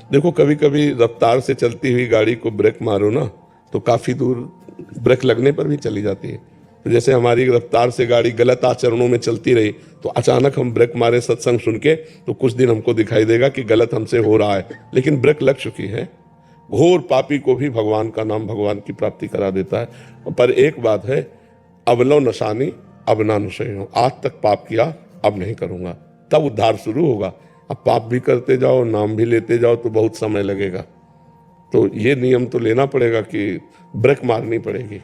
देखो, कभी कभी रफ्तार से चलती हुई गाड़ी को ब्रेक मारो ना तो काफ़ी दूर ब्रेक लगने पर भी चली जाती है। तो जैसे हमारी रफ्तार से गाड़ी गलत आचरणों में चलती रही तो अचानक हम ब्रेक मारे सत्संग सुन के तो कुछ दिन हमको दिखाई देगा कि गलत हमसे हो रहा है, लेकिन ब्रेक लग चुकी है। घोर पापी को भी भगवान का नाम भगवान की प्राप्ति करा देता है। पर एक बात है, अबलो नशानी अब ना नशे हो, आज तक पाप किया अब नहीं करूँगा, तब उद्धार शुरू होगा। अब पाप भी करते जाओ, नाम भी लेते जाओ तो बहुत समय लगेगा। तो ये नियम तो लेना पड़ेगा कि ब्रेक मारनी पड़ेगी।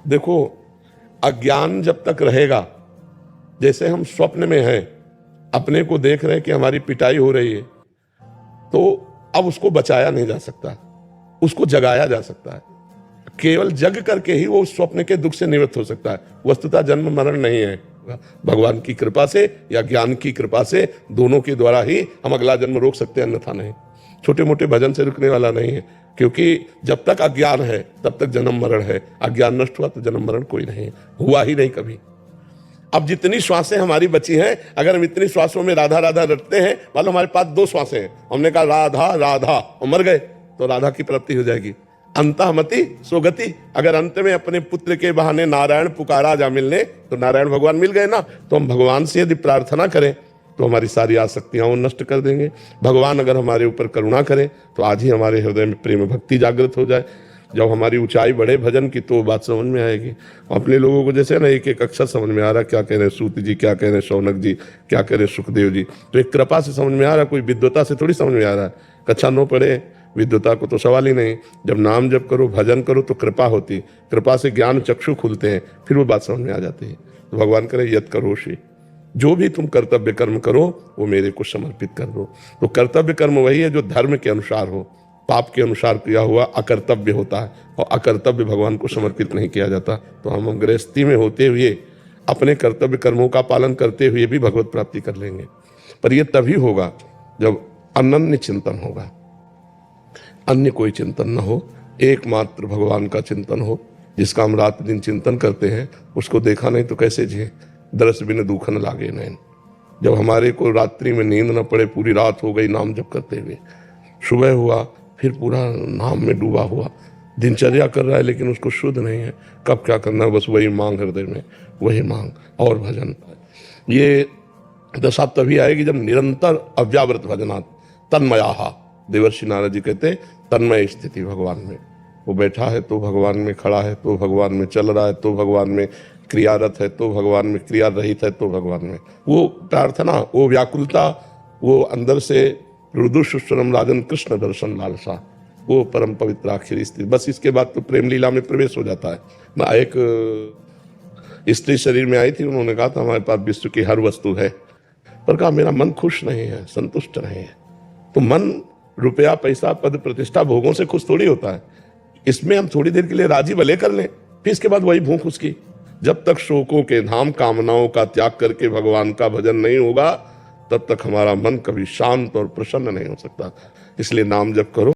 देखो, अज्ञान जब तक रहेगा, जैसे हम स्वप्न में हैं, अपने को देख रहे हैं कि हमारी पिटाई हो रही है, तो अब उसको बचाया नहीं जा सकता, उसको जगाया जा सकता है। केवल जग करके ही वो उस स्वप्न के दुख से निवृत्त हो सकता है। वस्तुतः जन्म मरण नहीं है, भगवान की कृपा से या ज्ञान की कृपा से, दोनों के द्वारा ही हम अगला जन्म रोक सकते हैं, अन्यथा नहीं। छोटे मोटे भजन से रुकने वाला नहीं है, क्योंकि जब तक अज्ञान है तब तक जन्म मरण है। अज्ञान नष्ट हुआ तो जन्म मरण कोई नहीं है, हुआ ही नहीं कभी। अब जितनी श्वासें हमारी बची हैं, अगर हम इतनी श्वासों में राधा राधा रटते हैं, मानो हमारे पास 2 श्वासें हैं, हमने कहा राधा राधा और मर गए तो राधा की प्राप्ति हो जाएगी। अंतःमति सोगति, अगर अंत में अपने पुत्र के बहाने नारायण पुकारा जा मिलने तो नारायण भगवान मिल गए ना। तो हम भगवान से यदि प्रार्थना करें तो हमारी सारी आसक्तियां वो नष्ट कर देंगे। भगवान अगर हमारे ऊपर करुणा करें तो आज ही हमारे हृदय में प्रेम भक्ति जागृत हो जाए। जब हमारी ऊंचाई बढ़े भजन की तो बात समझ में आएगी। अपने लोगों को जैसे ना एक एक अक्षर समझ में आ रहा, क्या कह रहे हैं सूत जी, क्या कह रहे हैं शौनक जी, क्या कह रहे हैं सुखदेव जी, तो एक कृपा से समझ में आ रहा, कोई विद्वता से थोड़ी समझ में आ रहा है। कक्षा 9 पढ़े, विद्वता को तो सवाल ही नहीं। जब नाम जप करो, भजन करो तो कृपा होती, कृपा से ज्ञान चक्षु खुलते हैं, फिर वो बात समझ में आ जाती है। तो भगवान करे यत करोषि, जो भी तुम कर्तव्य कर्म करो वो मेरे को समर्पित कर दो। तो कर्तव्य कर्म वही है जो धर्म के अनुसार हो, पाप के अनुसार किया हुआ अकर्तव्य होता है, और अकर्तव्य भगवान को समर्पित नहीं किया जाता। तो हम गृहस्थी में होते हुए अपने कर्तव्य कर्मों का पालन करते हुए भी भगवत प्राप्ति कर लेंगे। पर यह तभी होगा जब अनन्य चिंतन होगा, अन्य कोई चिंतन न हो, एकमात्र भगवान का चिंतन हो। जिसका हम रात दिन चिंतन करते हैं उसको देखा नहीं तो कैसे जिए। दरस बिन दुख न लागे नैन। जब हमारे को रात्रि में नींद न पड़े, पूरी रात हो गई नाम जप करते हुए, सुबह हुआ फिर पूरा नाम में डूबा हुआ, दिनचर्या कर रहा है लेकिन उसको शुद्ध नहीं है, कब क्या करना है, बस वही मांग हृदय में, वही मांग और भजन। ये दशा तभी आएगी जब निरंतर अव्यावृत भजनात् तन्मयाहा। देवर्षि नारद जी कहते तन्मय स्थिति भगवान में। वो बैठा है तो भगवान में, खड़ा है तो भगवान में, चल रहा है तो भगवान में, क्रियारत है तो भगवान में, क्रिया रहित है तो भगवान में। वो प्रार्थना, वो व्याकुलता, वो अंदर से रुदु सुश्रम राजन कृष्ण दर्शन लालसा, वो परम पवित्र आखिरी स्थिति। बस इसके बाद तो प्रेम लीला में प्रवेश हो जाता है। मैं एक स्त्री शरीर में आई थी, उन्होंने कहा था हमारे पास विश्व की हर वस्तु है, पर कहा मेरा मन खुश नहीं है, संतुष्ट नहीं है। तो मन रुपया पैसा पद प्रतिष्ठा भोगों से खुश थोड़ी होता है। इसमें हम थोड़ी देर के लिए राजी भले कर लें, फिर इसके बाद वही भूख उसकी। जब तक शोकों के धाम कामनाओं का त्याग करके भगवान का भजन नहीं होगा तब तक हमारा मन कभी शांत और प्रसन्न नहीं हो सकता। इसलिए नाम जप करो।